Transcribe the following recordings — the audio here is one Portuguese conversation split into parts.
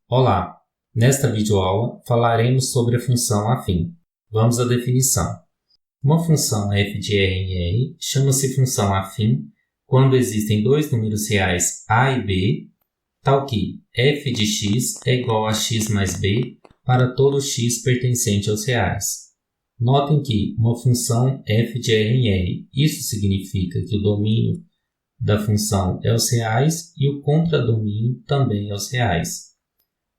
Olá! Nesta videoaula falaremos sobre a função afim. Vamos à definição. Uma função f de R em R chama-se função afim quando existem dois números reais a e b, tal que f de x é igual a x mais b para todo x pertencente aos reais. Notem que uma função f de R em R, isso significa que o domínio da função é os reais e o contradomínio também é os reais.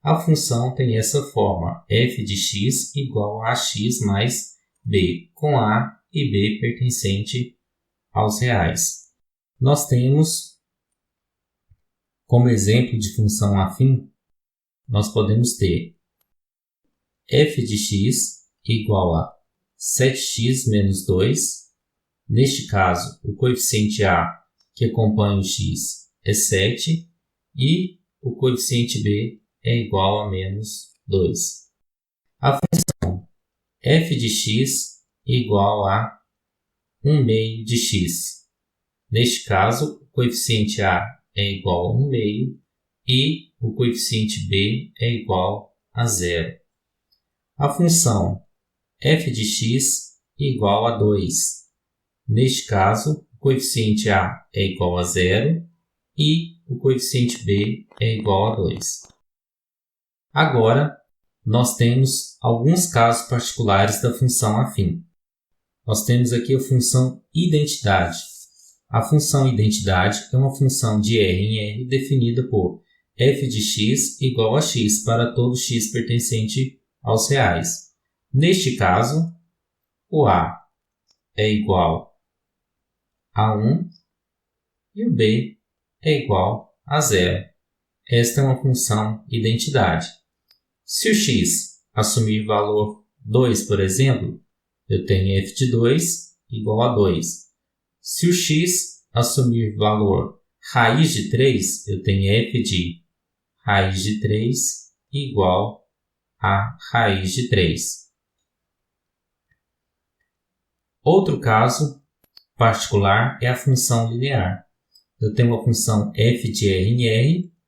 A função tem essa forma, f de x igual a x mais b, com a e b pertencente aos reais. Nós temos, como exemplo de função afim, nós podemos ter f de x igual a 7x menos 2. Neste caso, o coeficiente a que acompanha o x é 7 e o coeficiente b é igual a menos 2. A função f de x igual a 1 meio de x. Neste caso, o coeficiente a é igual a 1 meio e o coeficiente b é igual a 0. A função f de x igual a 2. Neste caso, o coeficiente a é igual a 0 e o coeficiente b é igual a 2. Agora, nós temos alguns casos particulares da função afim. Nós temos aqui a função identidade. A função identidade é uma função de R em R definida por f de x igual a x para todo x pertencente aos reais. Neste caso, o a é igual a 1 e o b é igual a 0. Esta é uma função identidade. Se o x assumir valor 2, por exemplo, eu tenho f de 2 igual a 2. Se o x assumir valor raiz de 3, eu tenho f de raiz de 3 igual a raiz de 3. Outro caso particular é a função linear. Eu tenho uma função f de R em R,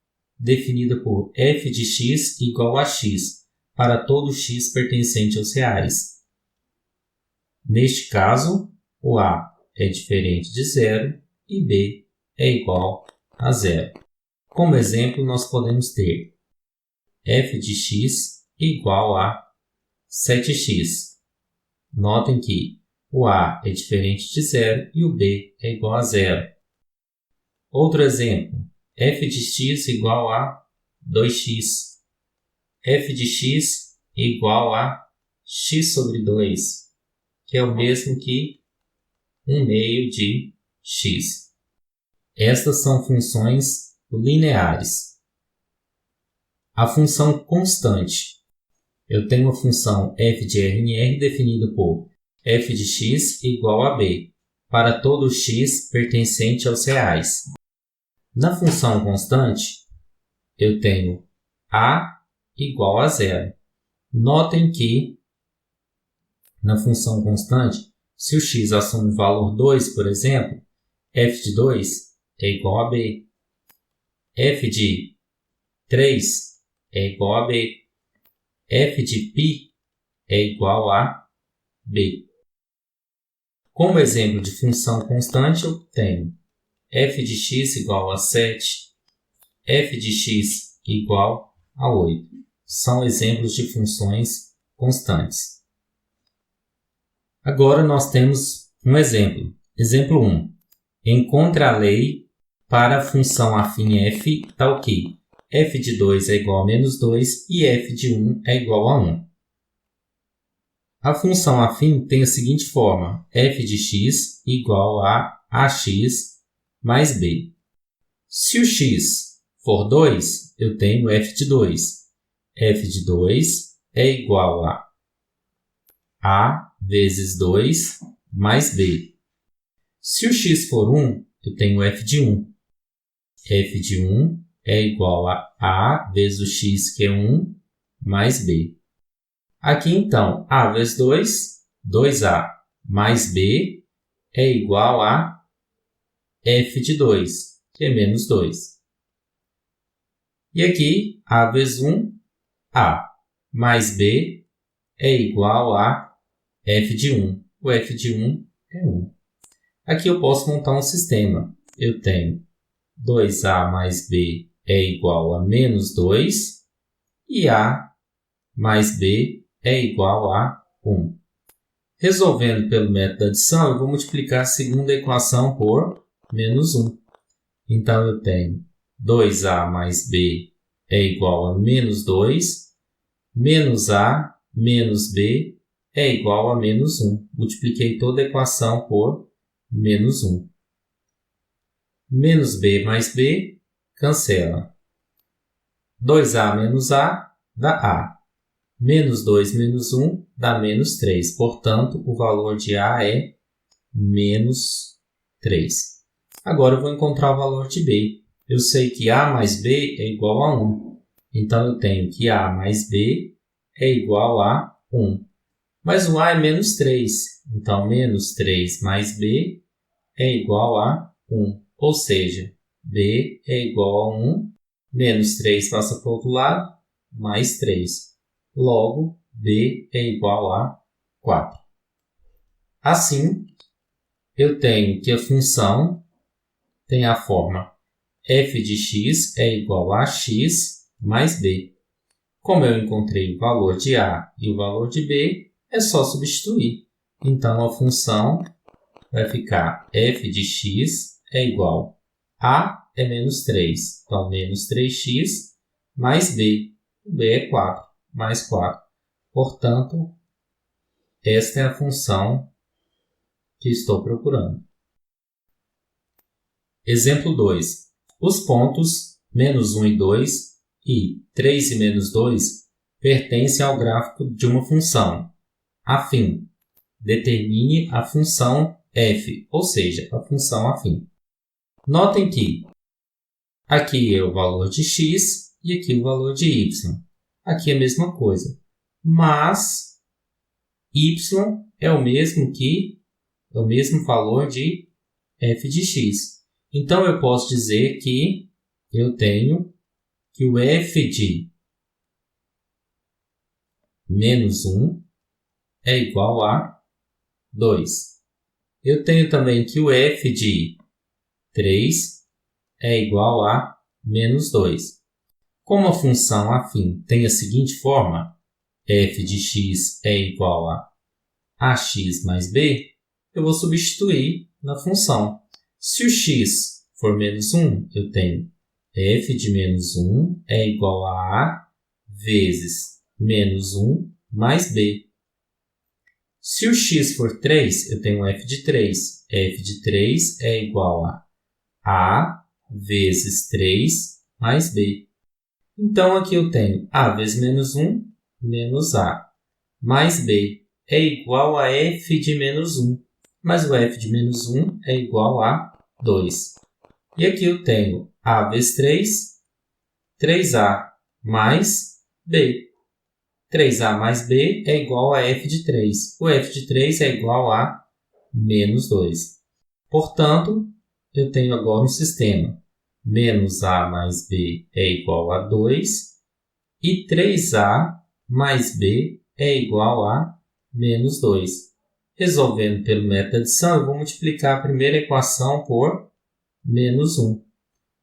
definida por f de x igual a x para todo x pertencente aos reais. Neste caso, o a é diferente de 0 e b é igual a 0. Como exemplo, nós podemos ter f de x igual a 7x. Notem que o a é diferente de 0 e o b é igual a 0. Outro exemplo, f de x igual a 2x. f de x igual a x sobre 2, que é o mesmo que 1 meio de x. Estas são funções lineares. A função constante. Eu tenho uma função f de R em R definida por f de x igual a b, para todo x pertencente aos reais. Na função constante, eu tenho a igual a 0. Notem que, na função constante, se o x assume o valor 2, por exemplo, f de 2 é igual a b. f de 3 é igual a b. f de π é igual a b. Como exemplo de função constante, eu tenho f de x igual a 7, f de x igual a 8. São exemplos de funções constantes. Agora nós temos um exemplo. Exemplo 1. Encontre a lei para a função afim f tal que f de 2 é igual a menos 2 e f de 1 é igual a 1. A função afim tem a seguinte forma, f de x igual a ax mais b. Se o x for 2, eu tenho f de 2. f de 2 é igual a vezes 2 mais b. Se o x for 1, eu tenho f de 1. f de 1 é igual a vezes o x, que é 1, mais b. Aqui, então, a vezes 2, 2a, mais b é igual a f de 2, que é menos 2. E aqui, A vezes 1, A, mais B é igual a f de 1. O f de 1 é 1. Aqui eu posso montar um sistema. Eu tenho 2A mais B é igual a menos 2 e A mais B é igual a 1. Resolvendo pelo método da adição, eu vou multiplicar a segunda equação por menos 1. Então, eu tenho 2A mais B é igual a menos 2, menos A menos B é igual a menos 1. Multipliquei toda a equação por menos 1. Menos B mais B, cancela. 2A menos A dá A. Menos 2 menos 1 dá menos 3. Portanto, o valor de A é menos 3. Agora eu vou encontrar o valor de B. Eu sei que A mais B é igual a 1. Então, eu tenho que A mais B é igual a 1. Mas o A é menos 3. Então, menos 3 mais B é igual a 1. Ou seja, B é igual a 1. Menos 3 passa para o outro lado, mais 3. Logo, B é igual a 4. Assim, eu tenho que a função tem a forma f de x é igual a x mais b. Como eu encontrei o valor de A e o valor de B, é só substituir. Então, a função vai ficar f de x é igual a é menos 3. Então, menos 3x mais b. B é 4, mais 4. Portanto, esta é a função que estou procurando. Exemplo 2. Os pontos menos 1 e 2 e 3 e menos 2 pertencem ao gráfico de uma função. Afim, determine a função f, ou seja, a função afim. Notem que aqui é o valor de x e aqui o valor de y. Aqui é a mesma coisa, mas y é o mesmo valor de f de x. Então, eu posso dizer que eu tenho que o f de menos 1 é igual a 2. Eu tenho também que o f de 3 é igual a menos 2. Como a função afim tem a seguinte forma, f de x é igual a ax mais b, eu vou substituir na função. Se o x for menos 1, eu tenho f de menos 1 é igual a vezes menos 1 mais b. Se o x for 3, eu tenho f de 3. f de 3 é igual a vezes 3 mais b. Então, aqui eu tenho a vezes menos 1 menos a mais b é igual a f de menos 1. Mas o f de menos 1 é igual a 2. E aqui eu tenho a vezes 3, 3a mais b. 3a mais b é igual a f de 3. O f de 3 é igual a menos 2. Portanto, eu tenho agora um sistema. Menos a mais b é igual a 2 e 3a mais b é igual a menos 2. Resolvendo pelo método de adição, eu vou multiplicar a primeira equação por menos 1.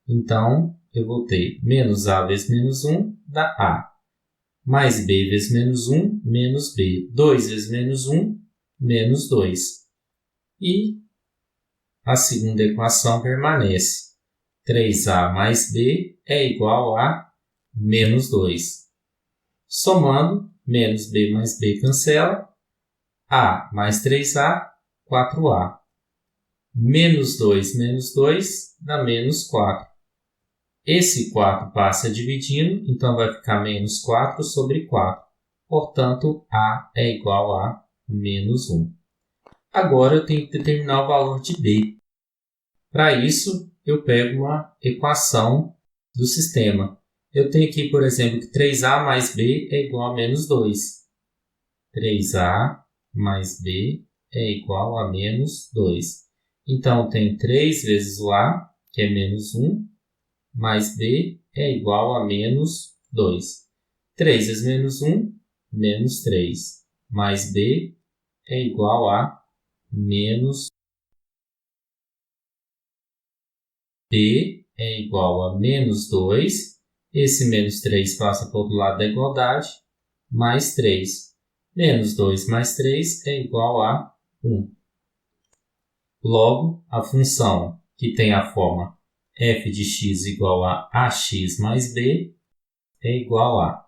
Então, eu vou ter menos a vezes menos 1 dá a. Mais b vezes menos 1, menos b. 2 vezes menos 1, menos 2. E a segunda equação permanece. 3a mais b é igual a menos 2. Somando, menos b mais b cancela. A mais 3a, 4a. Menos 2 dá menos 4. Esse 4 passa dividindo, então vai ficar menos 4 sobre 4. Portanto, A é igual a menos 1. Agora, eu tenho que determinar o valor de B. Para isso, eu pego uma equação do sistema. Eu tenho aqui, por exemplo, que 3a mais b é igual a menos 2. 3a mais b é igual a menos 2. Então, eu tenho 3 vezes o a, que é menos 1, mais b é igual a menos 2. 3 vezes menos 1, menos 3. Mais b é igual a menos b é igual a menos 2. Esse menos 3 passa para o outro lado da igualdade, mais 3. Menos 2 mais 3 é igual a 1. Logo, a função que tem a forma f de x igual a ax mais b é igual a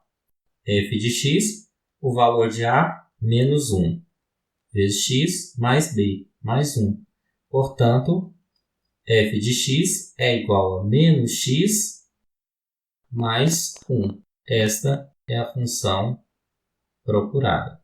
f de x, o valor de a, menos 1, vezes x mais b, mais 1. Portanto, f de x é igual a menos x mais 1. Esta é a função procurada.